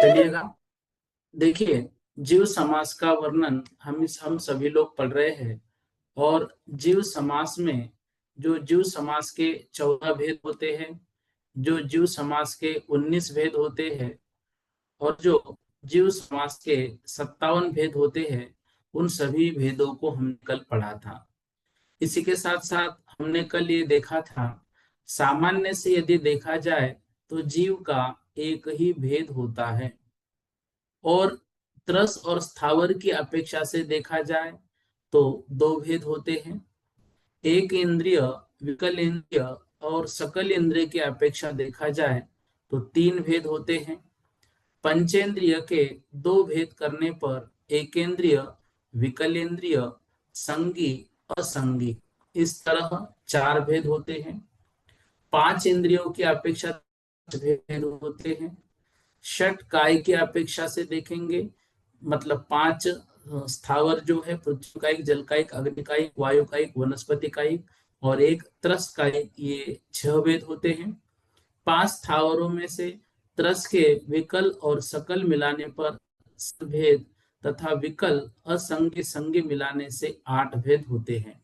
चलिएगा, देखिए, जीव समास का वर्णन हम सभी लोग पढ़ रहे हैं। और जीव समास में जो जीव समास के 14 भेद होते हैं, जो जीव समास के 19 भेद होते हैं, और जो जीव समास के 57 भेद होते हैं, उन सभी भेदों को हमने कल पढ़ा था। इसी के साथ साथ हमने कल ये देखा था, सामान्य से यदि देखा जाए तो जीव का एक ही भेद होता है, और त्रस और स्थावर की अपेक्षा से देखा जाए तो दो भेद होते हैं। एक इंद्रिय, विकल इंद्रिय और सकल इंद्रिय की अपेक्षा देखा जाए तो तीन भेद होते हैं। पंचेंद्रिय के दो भेद करने पर एकेंद्रिय, विकलेंद्रिय, संगी, असंगी, इस तरह चार भेद होते हैं। पांच इंद्रियों की अपेक्षा भेद होते हैं। षट काय की अपेक्षा से देखेंगे, मतलब पांच स्थावर जो है, पृथ्वी कायिक, जल कायिक, अग्नि कायिक, वायु कायिक, वनस्पति कायिक, और एक त्रस कायिक, ये छह भेद होते हैं। पांच स्थावरों में से त्रस के विकल और सकल मिलाने पर भेद, तथा विकल असंगी संगी मिलाने से आठ भेद होते हैं।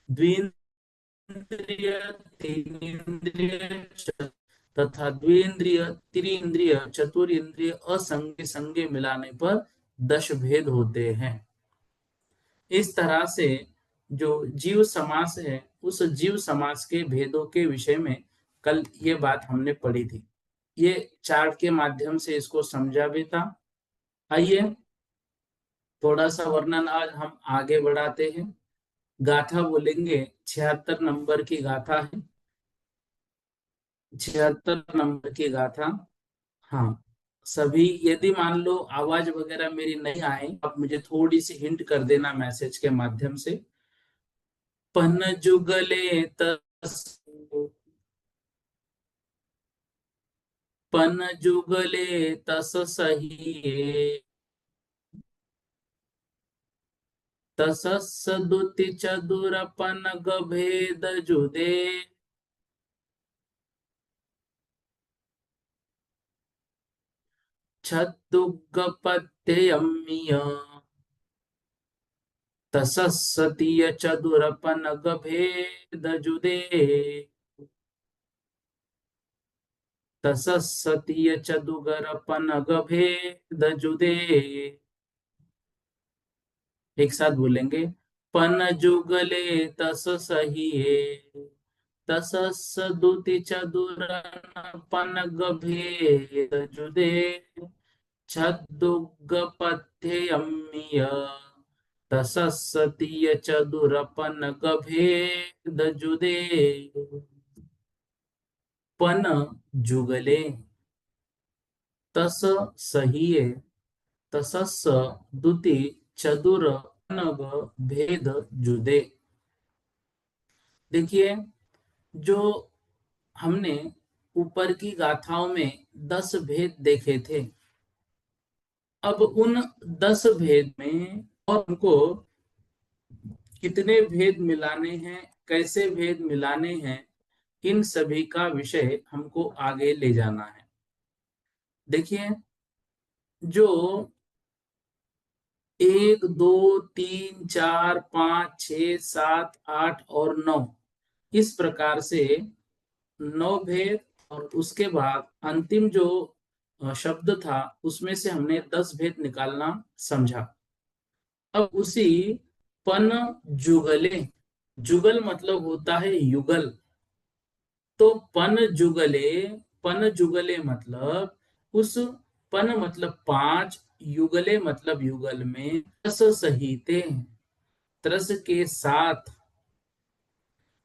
द्विंद्रिय, तीन इंद्रिय तथा द्विंद्रिय, त्रिंद्रिय, चतुर्ंद्रिय, असंगे संगे मिलाने पर 10 भेद होते हैं। इस तरह से जो जीव समास है, उस जीव समास के भेदों के विषय में कल ये बात हमने पढ़ी थी। ये चार्ट के माध्यम से इसको समझा भी था। आइए थोड़ा सा वर्णन आज हम आगे बढ़ाते हैं। गाथा बोलेंगे, 76 नंबर की गाथा है, 76 नंबर की गाथा। हाँ, सभी यदि मान लो आवाज वगैरह मेरी नहीं आए, आप मुझे थोड़ी सी हिंट कर देना मैसेज के माध्यम से। पन जुगले तस, पन जुगले तस सहिए, तसस दुति चतुर पन भेद जुदे, छद्दुगपत्ययम्य, तसस्सतीय चतुरपन भेद जुदे, तसस्सतीय चतुगरपन भेद जुदे। एक साथ बोलेंगे, पन जुगले तस सहिए, तसस दुति चतुरन पन भेद जुदे, छद्दुगपथ्यम्य, तसस्सतीय चतुरपन भेद जुदे। पन जुगले, तस सहिए, तसस दुति चतुर नग भेद जुदे। देखिए, जो हमने ऊपर की गाथाओं में 10 भेद देखे थे, अब उन 10 भेद में और उनको कितने भेद मिलाने हैं, कैसे भेद मिलाने हैं, इन सभी का विषय हमको आगे ले जाना है। देखिए, जो एक, दो, तीन, चार, पांच, छ, सात, आठ और 9, इस प्रकार से 9 भेद, और उसके बाद अंतिम जो शब्द था उसमें से हमने 10 भेद निकालना समझा। अब उसी पन जुगले, जुगल मतलब होता है युगल, तो पन जुगले, पन जुगले मतलब उस, पन मतलब पांच, युगले मतलब युगल में, त्रस सहिते, त्रस के साथ,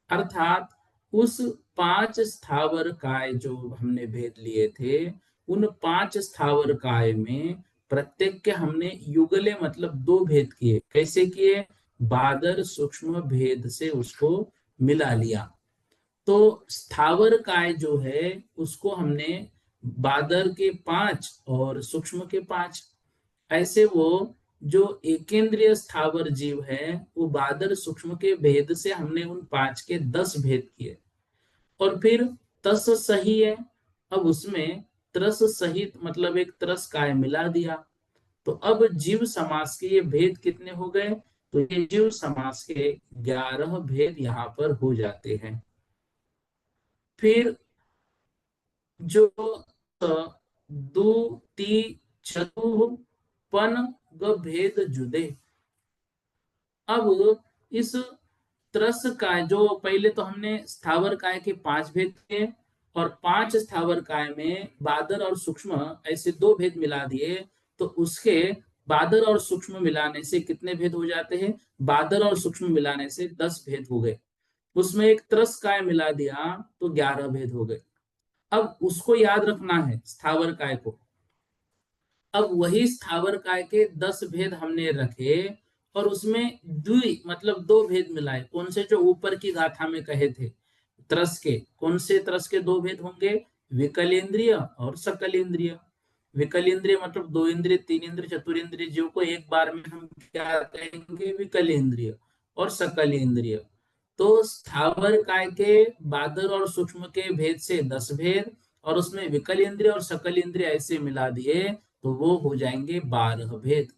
अर्थात उस 5 स्थावर काय जो हमने भेद लिए थे, उन 5 स्थावर काय में प्रत्येक के हमने युगले मतलब 2 भेद किए। कैसे किए? बादर सूक्ष्म भेद से उसको मिला लिया। तो स्थावर काय जो है उसको हमने बादर के 5 और सूक्ष्म के 5, ऐसे वो जो एकेंद्रीय स्थावर जीव है वो बादर सूक्ष्म के भेद से हमने उन 5 के 10 भेद किए। और फिर तस सही है, अब उसमें त्रस सहित मतलब एक त्रस काय मिला दिया। तो अब जीव समास के ये भेद कितने हो गए? तो ये जीव समास के 11 भेद यहाँ पर हो जाते हैं। फिर जो दु ती चतु पन ग भेद जुदे। अब इस त्रस काय जो पहले तो हमने स्थावर काय के 5 भेद किए और 5 स्थावर काय में बादर और सूक्ष्म ऐसे 2 भेद मिला दिए। तो उसके बादर और सूक्ष्म मिलाने से कितने भेद हो जाते हैं? बादर और सूक्ष्म मिलाने से 10 भेद हो गए। उसमें एक त्रस काय मिला दिया तो 11 भेद हो गए। अब उसको याद रखना है स्थावर काय को। अब वही स्थावर काय के 10 भेद हमने रखे और उसमें द्वि मतलब 2 भेद मिलाए। कौन से? जो ऊपर की गाथा में कहे थे त्रस के। कौन से त्रस के 2 भेद होंगे? विकलेंद्रिय और सकलेंद्रिय। विकलेंद्रिय मतलब 2 इंद्रिय, 3 इंद्रिय, चतुरेंद्रिय जीव को एक बार में हम क्या कहेंगे? विकलेंद्रिय। और सकलेंद्रिय। तो स्थावर काय के बादर और सूक्ष्म के भेद से 10 भेद और उसमें विकल इंद्रिय और सकल इंद्रिय ऐसे मिला दिए तो वो हो जाएंगे 12 भेद।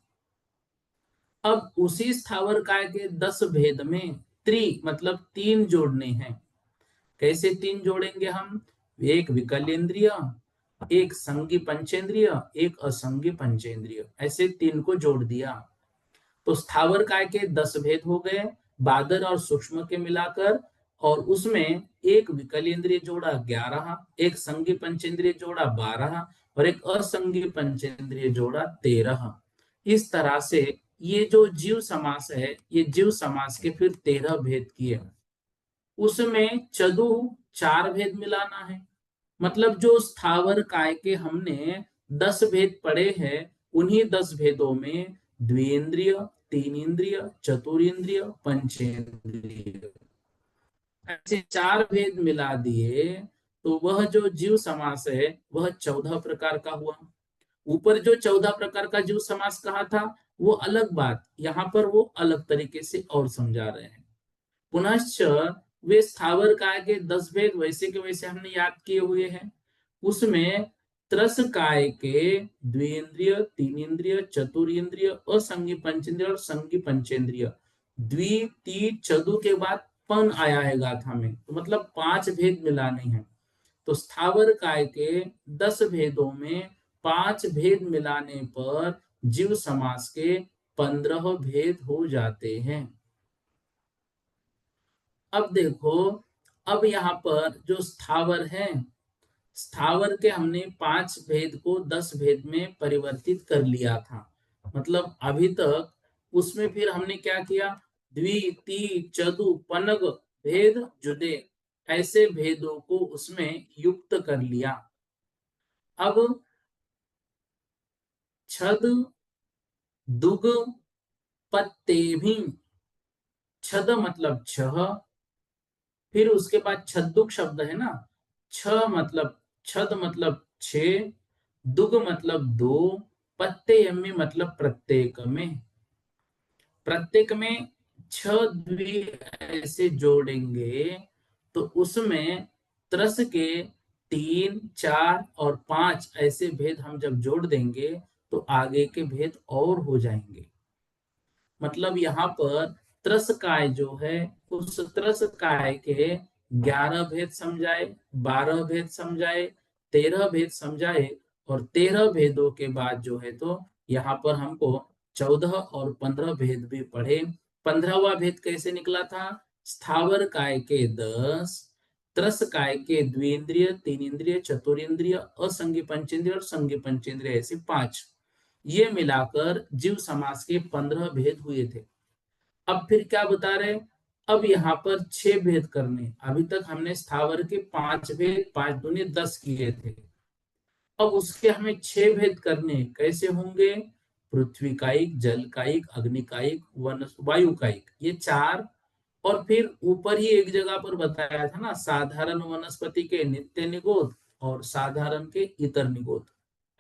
अब उसी स्थावर काय के 10 भेद में त्रि मतलब 3 जोड़ने हैं। कैसे 3 जोड़ेंगे हम? एक विकल इंद्रिय, एक संगी पंचेंद्रिय, एक असंगी पंचेंद्रिय, ऐसे 3 को जोड़ दिया। तो स्थावर काय के 10 भेद हो गए बादर और सूक्ष्म के मिलाकर। और उसमें एक विकलेंद्रिय जोड़ा 11, एक संगी पंचेंद्रिय जोड़ा 12 और एक असंगी पंचेंद्रिय जोड़ा 13। इस तरह से ये जो जीव समास है ये जीव समास के फिर 13 भेद किए। उसमें चतु 4 भेद मिलाना है। मतलब जो स्थावर काय के हमने 10 भेद पढ़े हैं उन्हीं 10 भेदों में द्विन्द्रिय, 3 इंद्रिय, चतुरिंद्रिय, पंचेंद्रिय ऐसे 4 भेद मिला दिए तो वह जो जीव समास है वह 14 प्रकार का हुआ। ऊपर जो 14 प्रकार का जीव समास कहा था वो अलग बात, यहाँ पर वो अलग तरीके से और समझा रहे हैं। पुनश्च वे स्थावर काय के 10 भेद वैसे के वैसे हमने याद किए हुए हैं। उसमें त्रस काय के द्विन्द्रिय, 3 इंद्रिय, चतुर्इंद्रिय, असंगी पंचेंद्रिय और संगी पंचेंद्रिय, द्वि ती चतु के बाद पन आया है गाथा में, तो मतलब 5 भेद मिलाने हैं। तो स्थावर काय के 10 भेदों में 5 भेद मिलाने पर जीव समास के 15 भेद हो जाते हैं। अब देखो, अब यहाँ पर जो स्थावर है, स्थावर के हमने 5 भेद को 10 भेद में परिवर्तित कर लिया था। मतलब अभी तक उसमें फिर हमने क्या किया? द्वि ती चतु पनग भेद जुदे ऐसे भेदों को उसमें युक्त कर लिया। अब छद दुग पत्ते भी, छद मतलब 6, फिर उसके बाद छद्दुक शब्द है ना, छ मतलब छद मतलब 6, दुग मतलब 2, पत्ते यम्मी मतलब प्रत्येक में। प्रत्येक में 6 द्वि ऐसे जोड़ेंगे तो उसमें त्रस के 3, 4 और 5 ऐसे भेद हम जब जोड़ देंगे तो आगे के भेद और हो जाएंगे। मतलब यहाँ पर त्रस काय जो है उस त्रस काय के 11 भेद समझाए, 12 भेद समझाए, 13 भेद समझाए और 13 भेदों के बाद जो है तो यहाँ पर हमको 14 और 15 भेद भी पढ़े। 15वां भेद कैसे निकला था? स्थावर काय के 10, त्रस काय के द्विन्द्रिय, 3 इंद्रिय, चतुरिंद्रिय, असंगी पंचेंद्रिय और संगी पंचेंद्रिय ऐसे 5, ये मिलाकर जीव समास के 15 भेद हुए थे। अब फिर क्या बता रहे? अब यहाँ पर 6 भेद करने, अभी तक हमने स्थावर के 5 भेद, 5 दूनी 10 किए थे। अब उसके हमें 6 भेद करने, कैसे होंगे? पृथ्वी कायिक, जल कायिक, अग्नि कायिक, वायु कायिक, ये 4। और फिर ऊपर ही एक जगह पर बताया था ना, साधारण वनस्पति के नित्य निगोद और साधारण के इतर निगोद,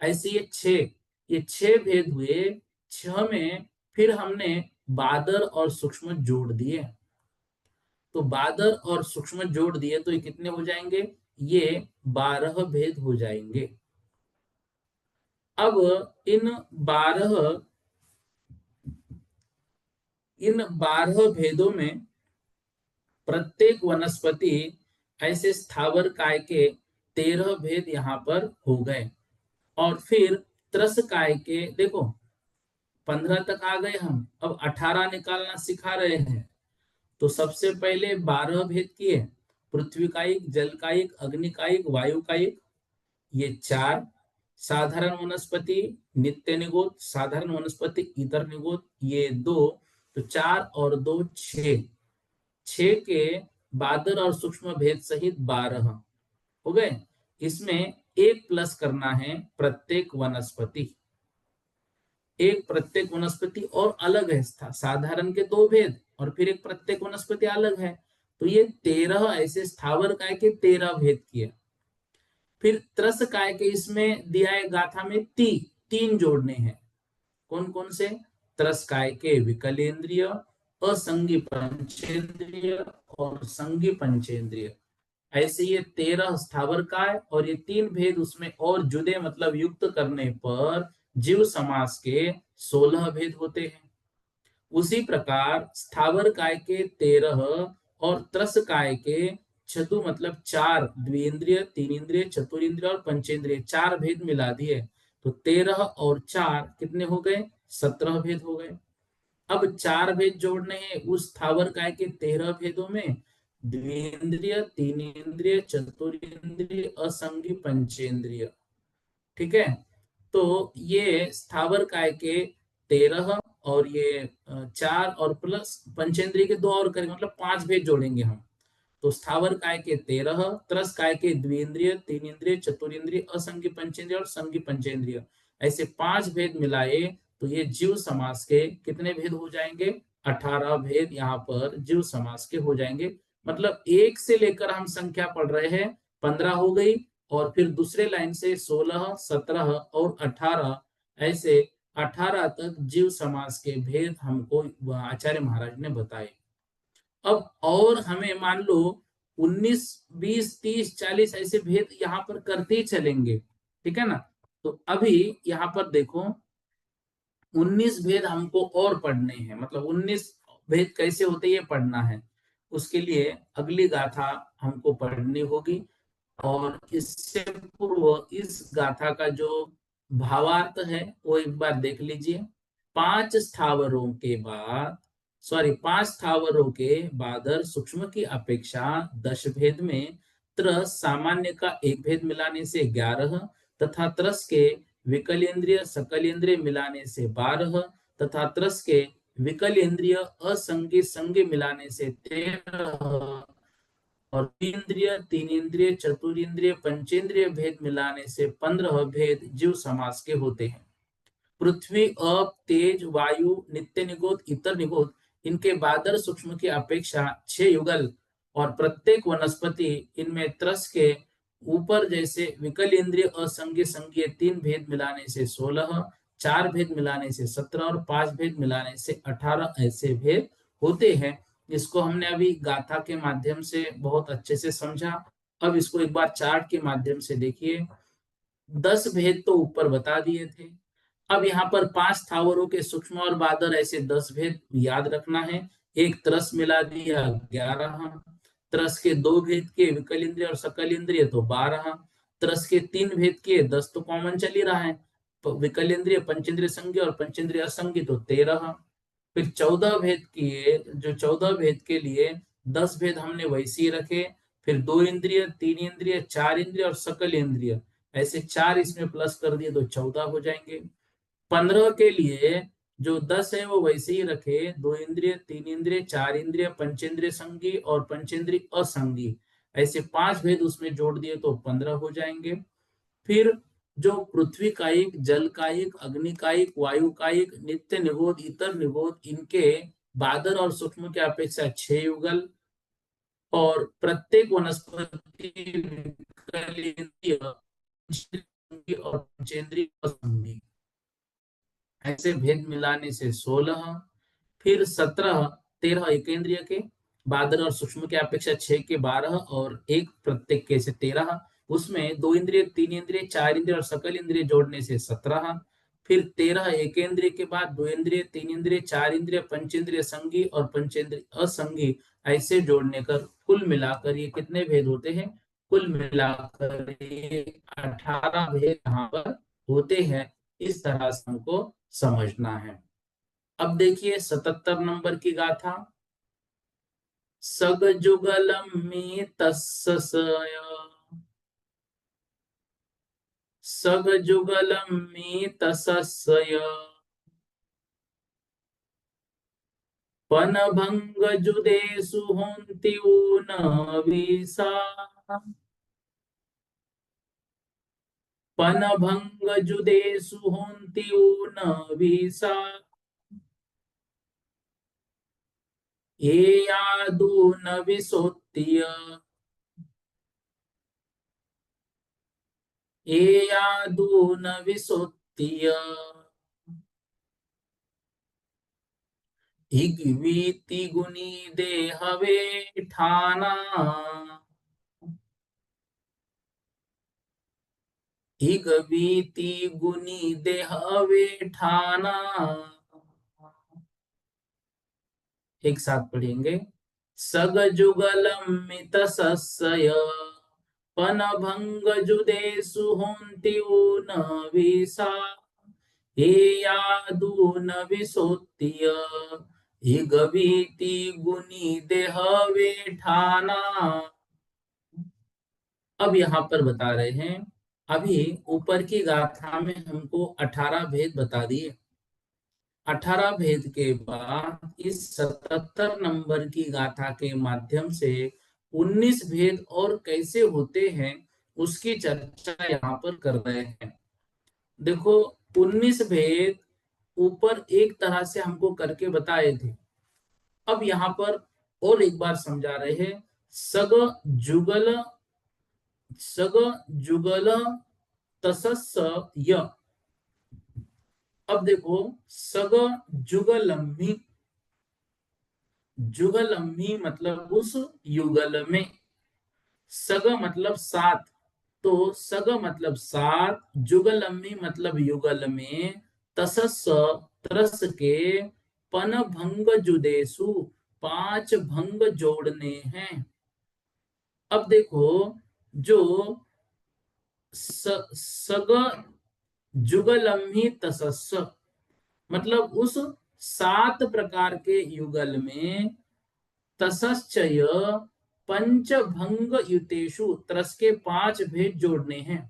ऐसे ये छह भेद हुए। छह में फिर हमने बादर और सूक्ष्म जोड़ दिए। तो बादर और सूक्ष्म जोड़ दिए तो ये कितने हो जाएंगे? ये 12 भेद हो जाएंगे। अब इन 12 इन 12 भेदों में प्रत्येक वनस्पति, ऐसे स्थावर काय के 13 भेद यहाँ पर हो गए। और फिर त्रस काय के देखो 15 तक आ गए हम, अब 18 निकालना सिखा रहे हैं। तो सबसे पहले 12 भेद किए, पृथ्वी कायिक, जल कायिक, अग्नि कायिक, वायु कायिक, ये 4। साधारण वनस्पति, नित्य निगोद, साधारण वनस्पति, इतर निगोद, ये 2। तो 4 और 2 6, 6 के बादर और सूक्ष्म भेद सहित 12 हो गए। इसमें एक प्लस करना है प्रत्येक वनस्पति, एक प्रत्येक वनस्पति और अलग है। साधारण के 2 भेद और फिर एक प्रत्येक वनस्पति अलग है। तो ये 13 ऐसे स्थावर काय के 13 भेद किए। फिर त्रस काय के इसमें दिया है गाथा में 3 जोड़ने हैं। कौन कौन से? त्रस काय के विकलेंद्रिय, असंगी पंचेंद्रिय और संगी पंचेंद्रिय, ऐसे ये 13 स्थावर काय और ये 3 भेद उसमें और जुदे मतलब युक्त करने पर जीव समास के 16 भेद होते हैं। उसी प्रकार स्थावर काय के 13 और त्रस काय के चतु मतलब 4, द्विंद्रिय, तीन इंद्रिय, चतुरिंद्रिय और पंचेंद्रिय, 4 भेद मिला दिए तो 13 और 4 कितने हो गए? 17 भेद हो गए। अब 4 भेद जोड़ने हैं उस स्थावर काय के 13 भेदों में, द्विंद्रिय, तीन इंद्रिय, चतुरिंद्रिय, असंगी, पंचेंद्रिय। ठीक है, तो ये स्थावर काय के 13 और ये 4 और प्लस पंचेंद्रिय के 2 और करेंगे, मतलब 5 भेद जोड़ेंगे हम। तो स्थावर काय के 13, त्रस काय के द्विंद्रिय, तीन इंद्रिय, चतुरिंद्रिय, असंगी पंचेंद्रिय और संगी पंचेंद्रिय, ऐसे 5 भेद मिलाए तो ये जीव समास के कितने भेद हो जाएंगे? 18 भेद यहाँ पर जीव समास के हो जाएंगे। मतलब 1 से लेकर हम संख्या पढ़ रहे हैं, 15 हो गई और फिर दूसरे लाइन से 16, 17 और 18, ऐसे 18 तक जीव समास के भेद हमको आचार्य महाराज ने बताए। अब और हमें मान लो 19, 20, 30, 40 ऐसे भेद यहाँ पर करते ही चलेंगे। ठीक है ना? तो अभी यहाँ पर देखो 19 भेद हमको और पढ़ने हैं, मतलब 19 भेद कैसे होते ये पढ़ना है। उसके लिए अगली गाथा हमको पढ़नी होगी। और इससे पूर्व इस गाथा का जो भावार्थ है वो एक बार देख लीजिए। 5 स्थावरों के बादर सूक्ष्म की अपेक्षा 10 भेद में त्रस सामान्य का 1 भेद मिलाने से 11 तथा त्रस के विकलेंद्रिय सकलेंद्रिय मिलाने से 12 तथा त्रस के विकलेंद्रिय असंगी संगी मिलाने से 13 और इंद्रिय, तीन इंद्रिय, चतुरिंद्रिय, पंचेंद्रिय भेद मिलाने से 15 भेद जीव समास के होते हैं। पृथ्वी, अप, तेज, वायु, नित्य निगोद, इतर निगोद, इनके बादर सूक्ष्म की अपेक्षा 6 युगल और प्रत्येक वनस्पति इनमें त्रस के ऊपर जैसे विकल इंद्रिय, असंगी संज्ञ 3 भेद मिलाने से 16, 4 भेद मिलाने से 17 और 5 भेद मिलाने से 18 ऐसे भेद होते हैं। इसको हमने अभी गाथा के माध्यम से बहुत अच्छे से समझा। अब इसको एक बार चार्ट के माध्यम से देखिए। 10 भेद तो ऊपर बता दिए थे। अब यहाँ पर 5 स्थावरों के सूक्ष्म और बादर ऐसे 10 भेद याद रखना है। एक तरस मिला दिया 11, तरस के 2 भेद के विकल इंद्रिय और सकल इंद्रिय तो 12, तरस के 3 भेद के 10 तो कॉमन चल ही रहा है, तो विकल इंद्रिय, पंचेंद्रिय संज्ञ और पंचेंद्रिय असंज्ञ तो 13। फिर 14 भेद किए, जो 14 भेद के लिए 10 भेद हमने वैसे ही रखे। फिर 2 इंद्रिय, 3 इंद्रिय, 4 इंद्रिय और सकल इंद्रिय, ऐसे 4 इसमें प्लस कर दिए तो 14 हो जाएंगे। 15 के लिए जो 10 है वो वैसे ही रखे, 2 इंद्रिय, 3 इंद्रिय, 4 इंद्रिय, पंचेंद्रिय संगी और पंचेंद्रिय असंगी, ऐसे 5 भेद उसमें जोड़ दिए तो 15 हो जाएंगे। फिर जो पृथ्वी कायिक, जल कायिक, अग्नि कायिक, वायु कायिक, नित्य निगोद, इतर निगोद, इनके बादल और सूक्ष्म के अपेक्षा 6 युगल, और प्रत्येक वनस्पति विकल इंद्रिय और पंचेंद्रिय असंगी, ऐसे भेद मिलाने से 16। फिर 17, 13 एकेंद्रिय के, बादल और सूक्ष्म के अपेक्षा 6 के 12 और एक प्रत्येक के से 13, उसमें 2 इंद्रिय, 3 इंद्रिय, 4 इंद्रिय और सकल इंद्रिय जोड़ने से 17। फिर 13 एकेंद्रिय के बाद 2 इंद्रिय, 3 इंद्रिय, 4 इंद्रिय, पंचेंद्रिय संगी और पंचेंद्रिय असंगी, ऐसे जोड़ने कर कुल मिलाकर ये कितने भेद होते हैं? कुल मिलाकर ये 18 भेद यहाँ पर होते हैं। इस तरह से हमको समझना है। अब देखिए 77 नंबर की गाथा। सग जुगलम में तस्सय, सग जुगलम में तस्सय, पन भंग जुदे सुहोंति न विसा, पन भंग जुदे सुहोंति न विसा, ये यादू न विसोत्य, ये यादू न विसोत्य, हिगवीति गुनी देहवे ठाना, हिगवीति गुनी देहवे ठाना। एक साथ पढ़ेंगे। सग जुगलम मित सस्सय, पन भंग जुदे सुहोंति न विसा, हे यादू न विसोत्य, हिगवीति गुनी देहवे ठाना। अब यहाँ पर बता रहे हैं, अभी ऊपर की गाथा में हमको 18 भेद बता दिए। 18 भेद के बाद इस 77 नंबर की गाथा के माध्यम से 19 भेद और कैसे होते हैं उसकी चर्चा यहाँ पर कर रहे हैं। देखो 19 भेद ऊपर एक तरह से हमको करके बताए थे। अब यहाँ पर और एक बार समझा रहे हैं। सग जुगल, सग जुगल तसस य। अब देखो सग जुगलम्ही, जुगलम्ही मतलब उस युगल में, सग मतलब 7, तो सग मतलब 7, जुगलम्ही मतलब युगल में, तसस तरस के, पन भंग जुदेसु 5 भंग जोड़ने हैं। अब देखो जो सग जुगलम्ही तसस मतलब उस 7 प्रकार के युगल में, तसश्चय पंचभंग युतेषु, तरस के 5 भेद जोड़ने हैं।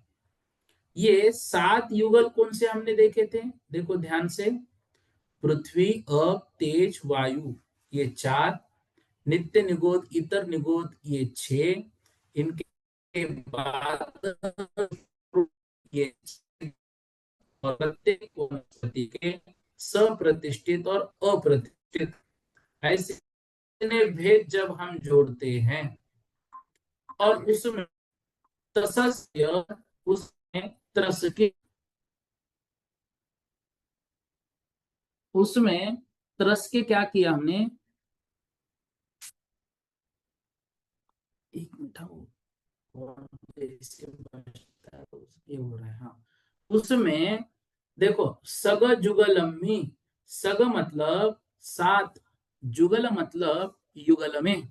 ये 7 युगल कौन से हमने देखे थे? देखो ध्यान से। पृथ्वी, अप, तेज, वायु ये 4, नित्य निगोद, इतर निगोद ये 6, इनके बाद ये, और प्रत्येक वनस्पति के सप्रतिष्ठित और अप्रतिष्ठित, ऐसे भेद जब हम जोड़ते हैं और उसमें तसस्य, उसमें त्रस के, उसमें त्रस के क्या किया हमने? एक मिनट ये हो रहा है। हाँ, उसमें देखो सग जुगलम्ही, सग मतलब 7, जुगल मतलब युगल में,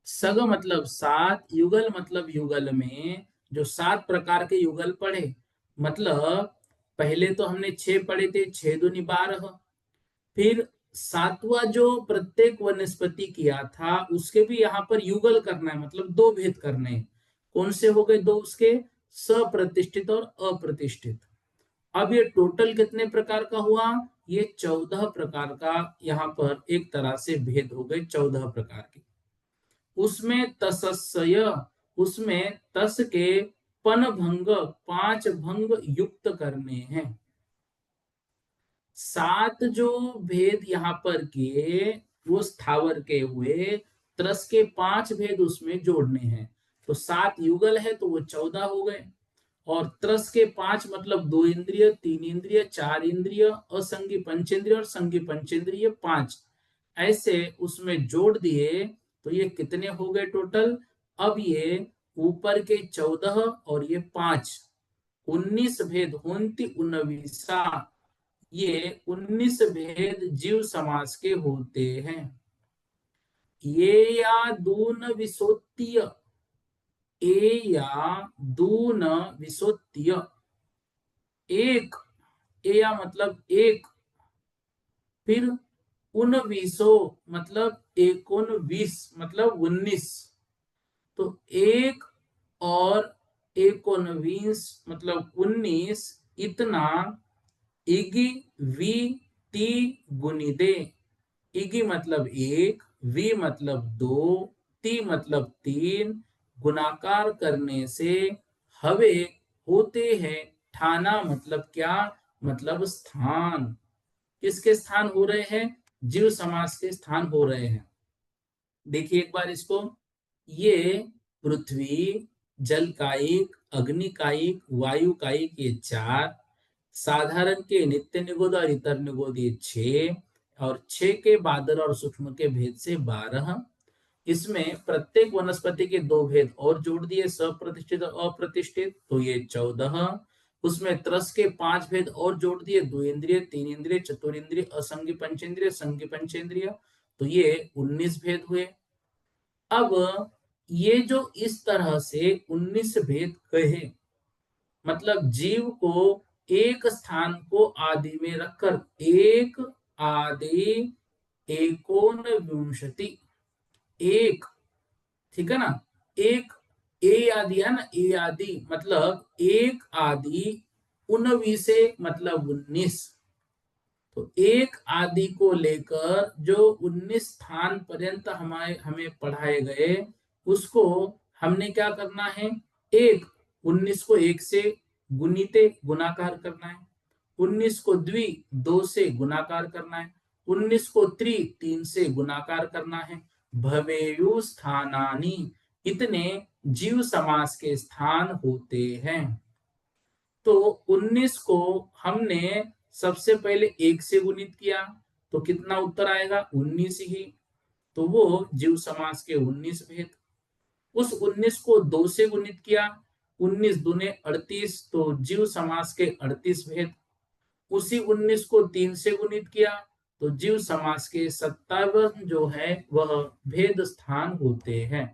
सग मतलब 7, युगल मतलब युगल में जो 7 प्रकार के युगल पढ़े, मतलब पहले तो हमने 6 पढ़े थे, 6 दूनी 12, फिर 7वां जो प्रत्येक वनस्पति किया था उसके भी यहाँ पर युगल करना है, मतलब 2 भेद करने हैं। कौन से हो गए 2 उसके? सप्रतिष्ठित और अप्रतिष्ठित। अब ये टोटल कितने प्रकार का हुआ? ये 14 प्रकार का यहाँ पर एक तरह से भेद हो गए, 14 प्रकार के। उसमें तसस्य, उसमें तस के पन भंग, 5 भंग युक्त करने हैं। 7 जो भेद यहाँ पर किए वो स्थावर के हुए, त्रस के 5 भेद उसमें जोड़ने हैं। तो 7 युगल है तो वो 14 हो गए। और त्रस के 5 मतलब 2 इंद्रिय, 3 इंद्रिय, 4 इंद्रिय, असंगी पंचेंद्रिय और संगी पंचेंद्रिय 5, ऐसे उसमें जोड़ दिए तो ये कितने हो गए टोटल? अब ये ऊपर के 14 और ये 5, 19 भेद होंति उन्नीसा, ये 19 भेद जीव समास के होते हैं। ये या दून विसोत्तीय, ए या दून विसोत्तीय, एक, ए या मतलब एक, फिर 19 मतलब 19 मतलब 19, तो एक और 19 मतलब 19, इतना इगी वी ती गुनिदे। इगी मतलब एक, वी मतलब दो, ती मतलब तीन, गुणाकार करने से हवे होते हैं ठाना, मतलब क्या? मतलब स्थान। किसके स्थान हो रहे हैं? जीव समास के स्थान हो रहे हैं। देखिए एक बार इसको, ये पृथ्वी, जल कायिक, अग्नि कायिक, वायु कायिक, ये 4, साधारण के नित्य निगोद और इतर निगोद ये 6, और 6 के बादल और सूक्ष्म के भेद से 12। इसमें प्रत्येक वनस्पति के 2 भेद और जोड़ दिए, सप्रतिष्ठित और अप्रतिष्ठित, तो ये 14। उसमें त्रस के 5 भेद और जोड़ दिए, 2 इंद्रिय, 3 इंद्रिय, चतुरिंद्रिय, असंगी पंचेंद्रिय, संगी पंचेंद्रिय, तो ये 19 भेद हुए। अब ये जो इस तरह से 19 भेद कहे, मतलब जीव को एक स्थान को आदि में रखकर, एक आदि एकोन विंशति, एक, ठीक है ना, एक, ए आदि है ना, ए आदि मतलब एक आदि, 19 मतलब 19, तो एक आदि को लेकर जो 19 स्थान पर्यंत हमें पढ़ाए गए, उसको हमने क्या करना है? एक, 19 को एक से गुणिते गुणाकार करना है, 19 को द्वि, 2 से गुणाकार करना है, 19 को त्रि, 3 से गुणाकार करना है। भवेयु स्थानानि, इतने जीव समास के स्थान होते हैं। तो 19 को हमने सबसे पहले एक से गुणित किया, तो कितना उत्तर आएगा? 19 ही। तो वो जीव समास के 19 भेद। उस 19 को 2 से गुणित किया, 19 दूने 38, तो जीव समास के 38 भेद। उसी 19 को 3 से गुणित किया, तो जीव समास के 57 जो है वह भेद स्थान होते हैं।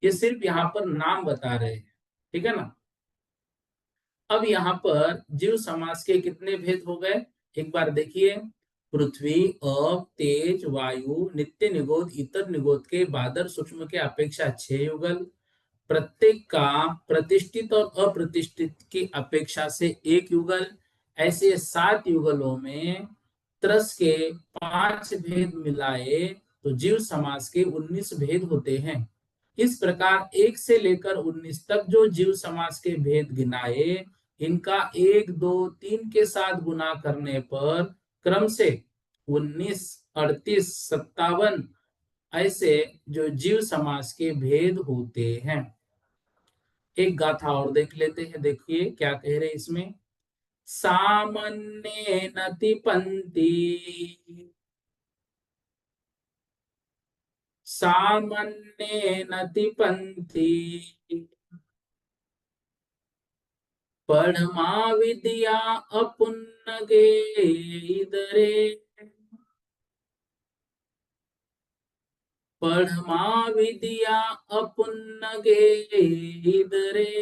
ये सिर्फ यहाँ पर नाम बता रहे हैं, ठीक है ना। अब यहाँ पर जीव समास के कितने भेद हो गए? एक बार देखिए, पृथ्वी, अप, तेज, वायु, नित्य निगोद, इतर निगोद के बादल सूक्ष्म के अपेक्षा 6 युगल, प्रत्येक का प्रतिष्ठित और अप्रतिष्ठित की अपेक्षा से 1 युगल, ऐसे 7 युगलों में त्रस के 5 भेद मिलाए तो जीव समास के 19 भेद होते हैं। इस प्रकार 1 से लेकर 19 तक जो जीव समास के भेद गिनाए, इनका 1, 2, 3 के साथ गुना करने पर क्रम से 19, 38, 57, ऐसे जो जीव समास के भेद होते हैं। एक गाथा और देख लेते हैं, देखिए क्या कह रहे हैं इसमें। सामन्य नति पंती, सामन्य नति पंथी, पढ़मा विद्या अपुन्न गे इधरे, पढ़मा विद्या अपुन्न गे इधरे,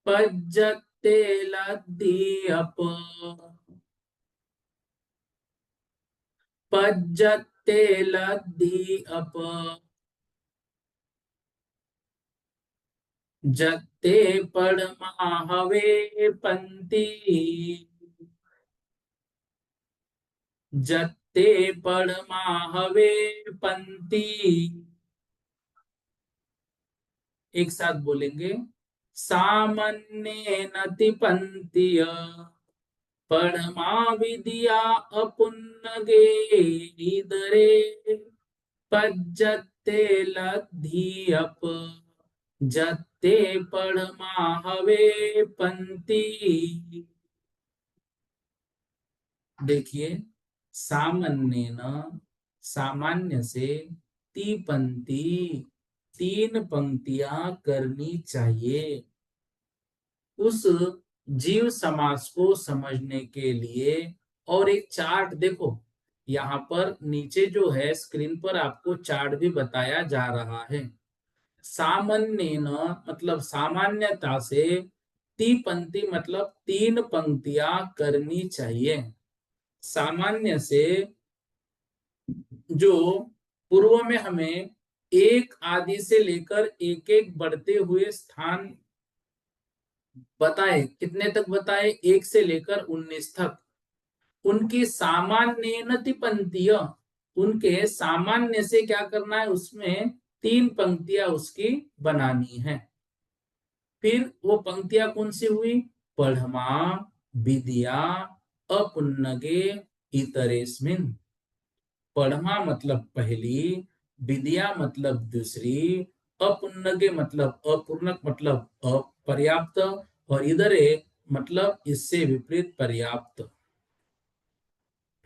पज्जते लद्दी अप, पज्जते लद्दी अप, जत्ते पढ़मा हवे पंक्ति, जत्ते पढ़मा हवे पंक्ति। एक साथ बोलेंगे, सामान्य नति पंक्तिय पढ़मा विद्या अपुन्नगे इदरे पज्जते लद्धि अप जत्ते पढ़मा हवे पंक्ति। देखिए, सामान्य न, सामान्य से ती पंक्ति, तीन पंक्तियां करनी चाहिए। उस जीव समास को समझने के लिए और एक चार्ट देखो, यहाँ पर नीचे जो है स्क्रीन पर आपको चार्ट भी बताया जा रहा है। सामान्य न मतलब सामान्यता से, ती पंक्ति मतलब तीन पंक्तियां करनी चाहिए। सामान्य से जो पूर्व में हमें एक आदि से लेकर एक एक बढ़ते हुए स्थान बताए, कितने तक बताए, एक से लेकर 19 तक, उनकी सामान्य पंक्तिय, उनके सामान्य से क्या करना है, उसमें तीन पंक्तियां उसकी बनानी है। फिर वो पंक्तियां कौन सी हुई, पढ़मा विद्या अपुन्नगे इतरेस्मिन। पढ़मा मतलब पहली, विद्या मतलब दूसरी, अपुन्नगे मतलब अपूर्णक मतलब अपर्याप्त, और इधरे मतलब इससे विपरीत पर्याप्त।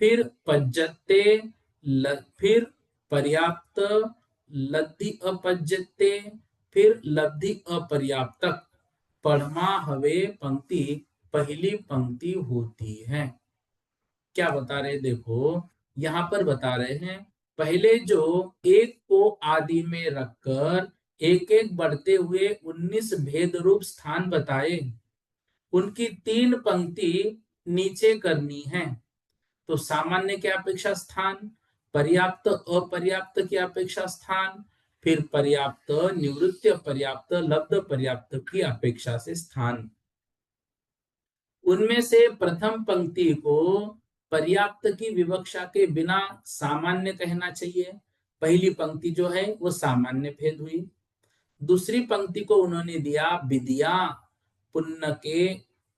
फिर पज्जते, फिर पर्याप्त, लब्धि अपज्जते, फिर लब्धि अपर्याप्तक। पढ़मा हवे पंक्ति पहली पंक्ति होती है। क्या बता रहे, देखो यहां पर बता रहे हैं, पहले जो एक को आदि में रखकर एक एक बढ़ते हुए 19 भेद रूप स्थान बताए, उनकी तीन पंक्ति नीचे करनी है। तो सामान्य के अपेक्षा स्थान, पर्याप्त अपर्याप्त की अपेक्षा स्थान, फिर पर्याप्त निवृत्ति पर्याप्त लब्ध पर्याप्त की अपेक्षा से स्थान। उनमें से प्रथम पंक्ति को पर्याप्त की विवक्षा के बिना सामान्य कहना चाहिए। पहली पंक्ति जो है वो सामान्य भेद हुई। दूसरी पंक्ति को उन्होंने दिया विद्या पुण्य के,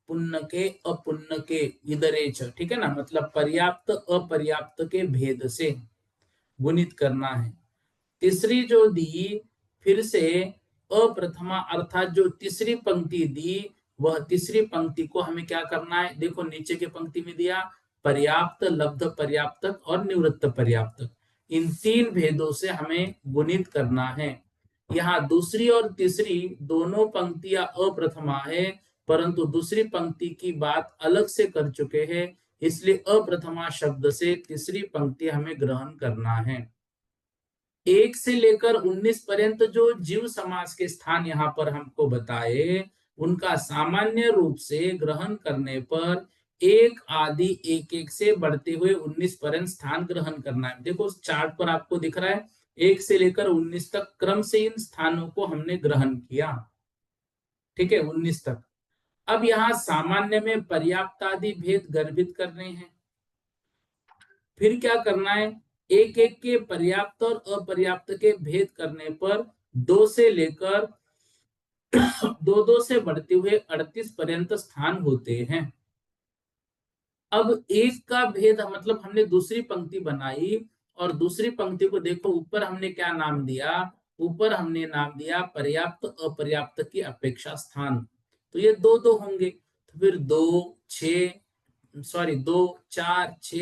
पुण्य के अपुण्य के इधरेच, ठीक है ना, मतलब पर्याप्त अपर्याप्त के भेद से गुणित करना है। तीसरी जो दी, फिर से अप्रथमा अर्थात जो तीसरी पंक्ति दी, वह तीसरी पंक्ति को हमें क्या करना है, देखो नीचे के पंक्ति में दिया पर्याप्त लब्ध पर्याप्तक और निवृत्त पर्याप्तक, इन तीन भेदों से हमें गुणित करना है। यहाँ दूसरी और तीसरी दोनों पंक्तियां अप्रथमा है, परंतु दूसरी पंक्ति की बात अलग से कर चुके हैं, इसलिए अप्रथमा शब्द से तीसरी पंक्ति हमें ग्रहण करना है। एक से लेकर 19 पर्यंत जो जीव समास के स्थान यहाँ पर हमको बताए, उनका सामान्य रूप से ग्रहण करने पर एक आदि एक एक से बढ़ते हुए 19 पर्यंत स्थान ग्रहण करना है। देखो चार्ट पर आपको दिख रहा है, एक से लेकर 19 तक क्रम से इन स्थानों को हमने ग्रहण किया, ठीक है, 19 तक। अब यहाँ सामान्य में पर्याप्त आदि भेद गर्भित करने हैं। फिर क्या करना है, एक एक के पर्याप्त और अपर्याप्त के भेद करने पर दो से लेकर दो दो से बढ़ते हुए 38 पर्यंत स्थान होते हैं। अब एक का भेद मतलब हमने दूसरी पंक्ति बनाई, और दूसरी पंक्ति को देखो ऊपर हमने क्या नाम दिया, ऊपर हमने नाम दिया पर्याप्त अपर्याप्त की अपेक्षा स्थान। तो ये दो दो होंगे, तो फिर दो दो चार छ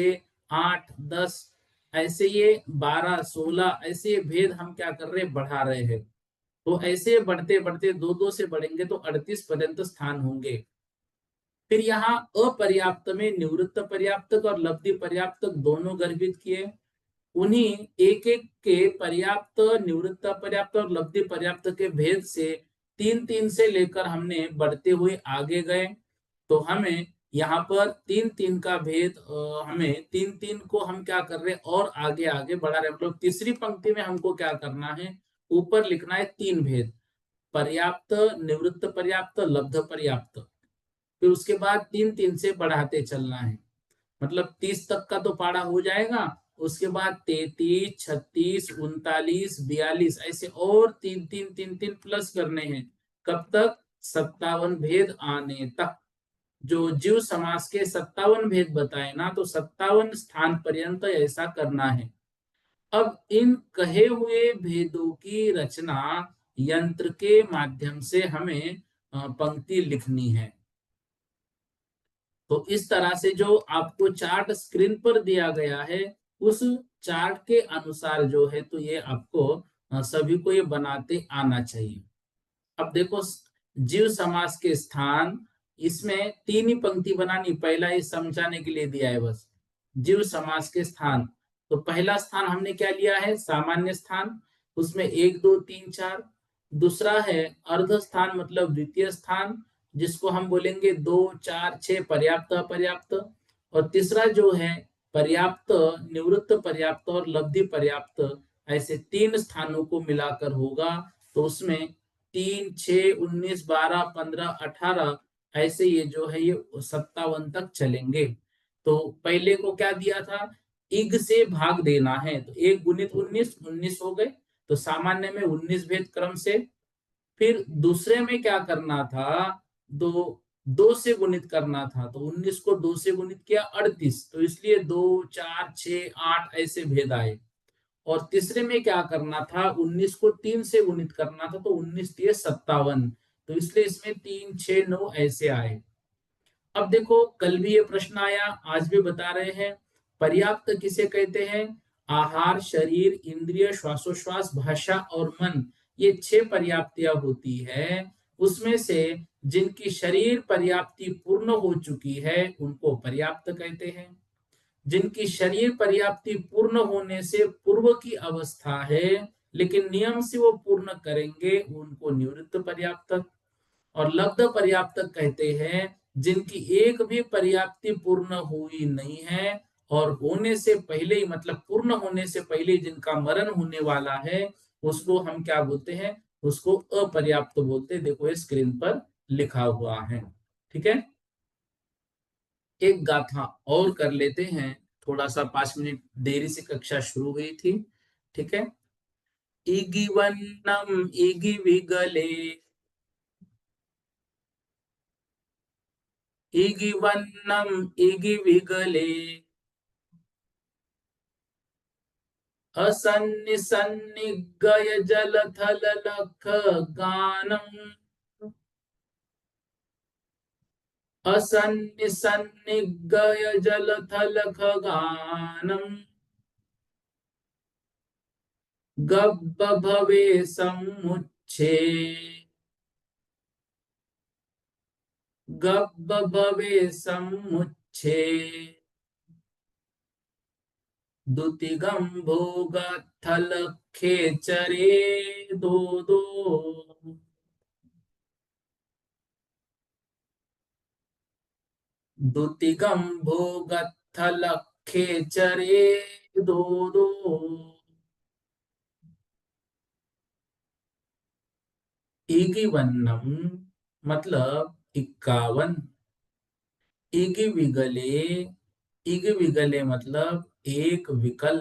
8 10 ऐसे ये 12 16 ऐसे भेद हम क्या कर रहे हैं, बढ़ा रहे हैं। तो ऐसे बढ़ते बढ़ते दो दो से बढ़ेंगे तो 38 पर्यंत स्थान होंगे। फिर यहाँ अपर्याप्त में निवृत्त पर्याप्तक और लब्धि पर्याप्तक दोनों गर्भित किए, उन्हीं एक एक के पर्याप्त निवृत्त पर्याप्त और लब्धि पर्याप्त के भेद से तीन तीन से लेकर हमने बढ़ते हुए आगे गए। तो हमें यहाँ पर तीन तीन का भेद, हमें तीन तीन को हम क्या कर रहे हैं और आगे आगे बढ़ा रहे हैं। मतलब तीसरी पंक्ति में हमको क्या करना है, ऊपर लिखना है तीन भेद, पर्याप्त, निवृत्त पर्याप्त, लब्ध पर्याप्त। फिर उसके बाद 3 3 से बढ़ाते चलना है, मतलब 30 तक का तो पारा हो जाएगा। उसके बाद 33, 36, 39, 42 ऐसे और 3 3 3 3 प्लस करने हैं। कब तक? 57 भेद आने तक। जो जीव समास के 57 भेद बताए ना, तो 57 स्थान पर्यंत ऐसा करना है। अब इन कहे हुए भेदों की रचना यंत्र के माध्यम से हमें पंक्ति लिखनी है। तो इस तरह से जो आपको चार्ट स्क्रीन पर दिया गया है, उस चार्ट के अनुसार जो है तो ये आपको सभी को ये बनाते आना चाहिए। अब देखो, जीव समास के स्थान, इसमें 3 ही पंक्ति बनानी, पहला ये समझाने के लिए दिया है बस। जीव समास के स्थान, तो पहला स्थान हमने क्या लिया है? सामान्य स्थान, उसमें 1 2 3 4। दूसरा है अर्ध स्थान, मतलब द्वितीय स्थान, जिसको हम बोलेंगे 2 4 6, पर्याप्त अपर्याप्त। और तीसरा जो है पर्याप्त, निवृत्त पर्याप्त और लब्धि पर्याप्त, ऐसे 3 स्थानों को मिलाकर होगा। तो उसमें 3 6 19 12 15 18 ऐसे ये जो है ये 57 तक चलेंगे। तो पहले को क्या दिया था? इग से भाग देना है, तो 1 गुणित 19, 19 हो गए। तो सामान्य में 19 भेद क्रम से। फिर दूसरे में क्या करना था? दो, 2 से गुणित करना था, तो 19 को 2 से गुणित किया 38, तो इसलिए 2 4 6 8 ऐसे भेद आए। और तीसरे में क्या करना था? 19 को 3 से गुणित करना था, तो 19 दिए 57, तो इसलिए इसमें 3 6 9 ऐसे आए। अब देखो, कल भी ये प्रश्न आया, आज भी बता रहे हैं। पर्याप्त किसे कहते हैं? आहार, शरीर, इंद्रिय, श्वासोश्वास, भाषा और मन, ये 6 पर्याप्तियां होती है। उसमें से जिनकी शरीर पर्याप्ति पूर्ण हो चुकी है उनको पर्याप्त कहते हैं। जिनकी शरीर पर्याप्ति पूर्ण होने से पूर्व की अवस्था है, लेकिन नियम से वो पूर्ण करेंगे, उनको निवृत्त पर्याप्त। और लब्ध पर्याप्त कहते हैं जिनकी एक भी पर्याप्ति पूर्ण हुई नहीं है, और होने से पहले ही, मतलब पूर्ण होने से पहले जिनका मरण होने वाला है, उसको हम क्या बोलते हैं? उसको अपर्याप्त बोलते हैं। देखो ये स्क्रीन पर लिखा हुआ है। ठीक है, एक गाथा और कर लेते हैं। थोड़ा सा 5 मिनट देरी से कक्षा शुरू हुई थी। ठीक है। इगि वन्नम इगि विगले, इगि वन्नम इगि विगले, असन्नि सन्नि गय जल थल लख गानम, असन्नि सन्नि गय जल थल खगानम, गब्ब भवे समुच्छे, गब्ब भवे समुच्छे, दुतिगम भोग थल खेचरे दो दो, दुतिगम भोग थल खेचरे दो दो। इगी वन्नम मतलब 51। इग विगले, इग विगले मतलब एक विकल।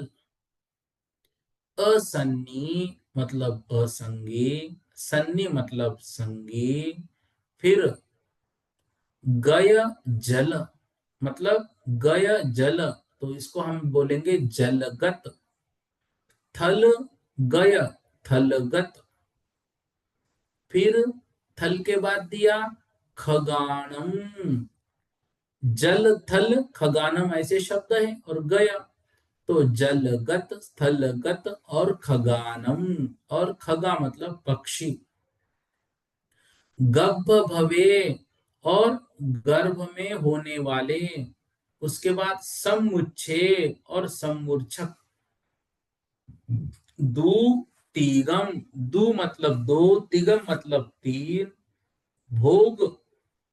असन्नी मतलब असंगी, सन्नी मतलब संगी। फिर गय जल मतलब गय जल, तो इसको हम बोलेंगे जलगत। थल गय थलगत। फिर थल के बाद दिया खगानम, जल थल खगानम ऐसे शब्द है। और गया तो जलगत, स्थलगत और खगानम। और खगा मतलब पक्षी। गब्भ भवे और गर्भ में होने वाले। उसके बाद समुच्छे और समूर्छक। दू तीगम, दू मतलब दो, तिगम मतलब तीन, भोग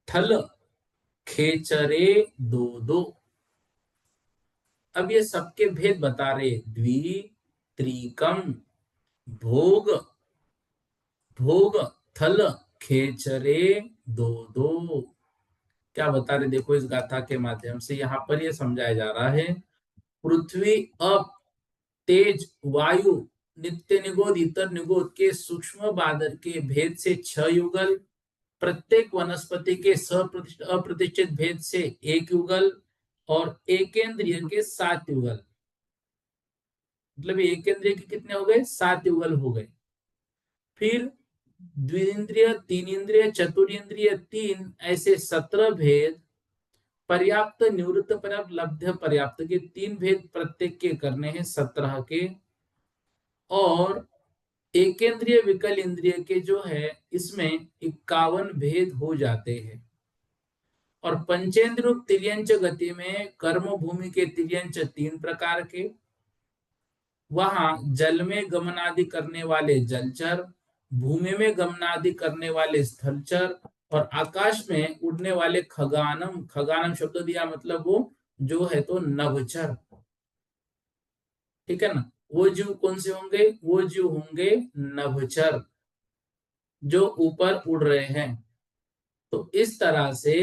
थल खेचरे दो दो। अब ये सबके भेद बता रहे, द्वि त्रिकम, भोग, भोग थल खेचरे दो दो। क्या बता रहे देखो इस गाथा के माध्यम से, यहाँ पर ये समझाया जा रहा है, पृथ्वी अप, तेज, वायु, नित्य निगोद, इतर निगोद के सूक्ष्म बादल के भेद से 6 युगल, प्रत्येक वनस्पति के अप्रतिष्ठित भेद से 1 युगल, और एकेंद्रिय के 7 युगल। मतलब एकेंद्रिय के कितने हो गए? 7 युगल हो गए। फिर द्विंद्रिय, 3 इंद्रिय, चतुर्ंद्रिय 3, ऐसे 17 भेद, पर्याप्त, निवृत्त पर्याप्त, लब्ध पर्याप्त के 3 भेद प्रत्येक के करने हैं 17 के। और एकेंद्रिय विकल इंद्रिय के जो है इसमें 51 भेद हो जाते हैं। और पंचेंद्र रूप तिर्यंच गति में कर्म भूमि के तिर्यंच 3 प्रकार के, वहां जल में गमनादि करने वाले जलचर, भूमि में गमनादि करने वाले स्थलचर, और आकाश में उड़ने वाले खगानम, खगानम शब्द दिया मतलब वो जो है तो नभचर। ठीक है ना, वो जीव कौन से होंगे? वो जीव होंगे नभचर, जो ऊपर उड़ रहे हैं। तो इस तरह से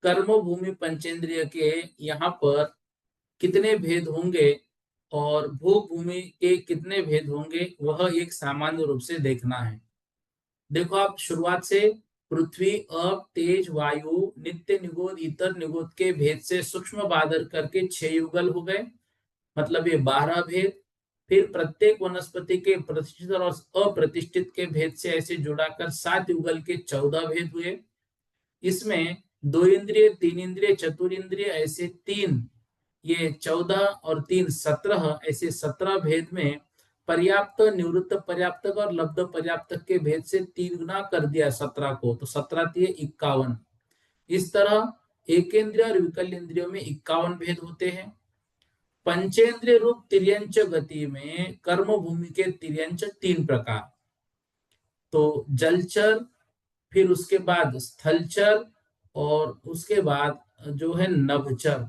कर्म भूमि पंचेंद्रिय के यहाँ पर कितने भेद होंगे और भोग भूमि के कितने भेद होंगे, वह एक सामान्य रूप से देखना है। देखो आप शुरुआत से पृथ्वी, अप, तेज, वायु, नित्य निगोद, इतर निगोद के भेद से सूक्ष्म बादल करके 6 युगल हो गए, मतलब ये 12 भेद। फिर प्रत्येक वनस्पति के प्रतिष्ठित और अप्रतिष्ठित के भेद से ऐसे जुड़ाकर 7 युगल के 14 भेद हुए। इसमें 2 इंद्रिय, 3 इंद्रिय, चतुर्ंद्रिय ऐसे 3, ये 14 और 3 17, ऐसे 17 भेद में पर्याप्त, निवृत्त पर्याप्त और लब्ध पर्याप्त के भेद से 3 गुना कर दिया 17 को, तो 17 तिये 51। इस तरह एकेंद्रिय और विकल इंद्रियों में 51 भेद होते हैं। पंचेंद्रिय रूप तिर्यंच गति में कर्म भूमि के तिर्यंच 3 प्रकार, तो जलचर, फिर उसके बाद स्थलचर, और उसके बाद जो है नभचर।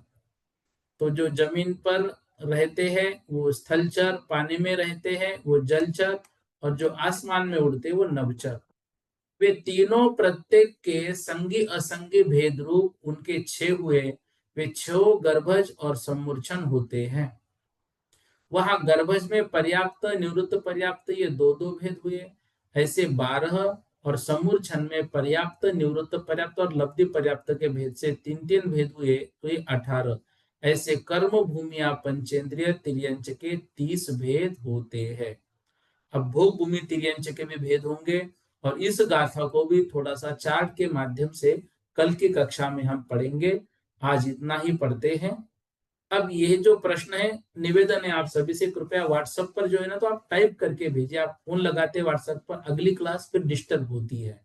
तो जो जमीन पर रहते हैं वो स्थलचर, पानी में रहते हैं वो जलचर, और जो आसमान में उड़ते हैं वो नभचर। वे तीनों प्रत्येक के संगी असंगी भेद रूप उनके 6 हुए, वे 6 गर्भज और सम्मूर्छन होते हैं। वहां गर्भज में पर्याप्त, निवृत्त पर्याप्त ये 2-2 भेद हुए, ऐसे 12, और समूर्छन में पर्याप्त, निवृत्त पर्याप्त और लब्धि पर्याप्त के भेद से 3-3 भेद हुए, तो ये 18, ऐसे कर्म भूमिया पंचेंद्रिय तिर्यंच के 30 भेद होते हैं। अब भोग भूमि तिर्यंच के भी भेद होंगे, और इस गाथा को भी थोड़ा सा चार्ट के माध्यम से कल की कक्षा में हम पढ़ेंगे। आज इतना ही पढ़ते हैं। अब ये जो प्रश्न है, निवेदन है आप सभी से, कृपया व्हाट्सएप पर जो है ना तो आप टाइप करके भेजिए। आप फोन लगाते व्हाट्सएप पर, अगली क्लास फिर डिस्टर्ब होती है।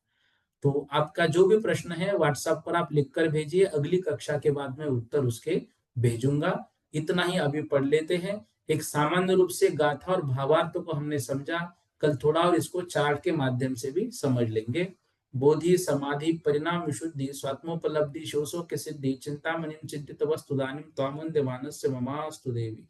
तो आपका जो भी प्रश्न है व्हाट्सएप पर आप लिखकर भेजिए, अगली कक्षा के बाद में उत्तर उसके भेजूंगा। इतना ही अभी पढ़ लेते हैं। एक सामान्य रूप से गाथा और भावार्थ को हमने समझा, कल थोड़ा और इसको चार्ट के माध्यम से भी समझ लेंगे। बोधि, समाधि, परिणाम, विशुद्धि, स्वात्मोपलब्धि, शोषो के सिद्धि, चिंतामणिम चिंतित वस्तुदानिम त्वामंद्य मानस्य ममास्तु देवी।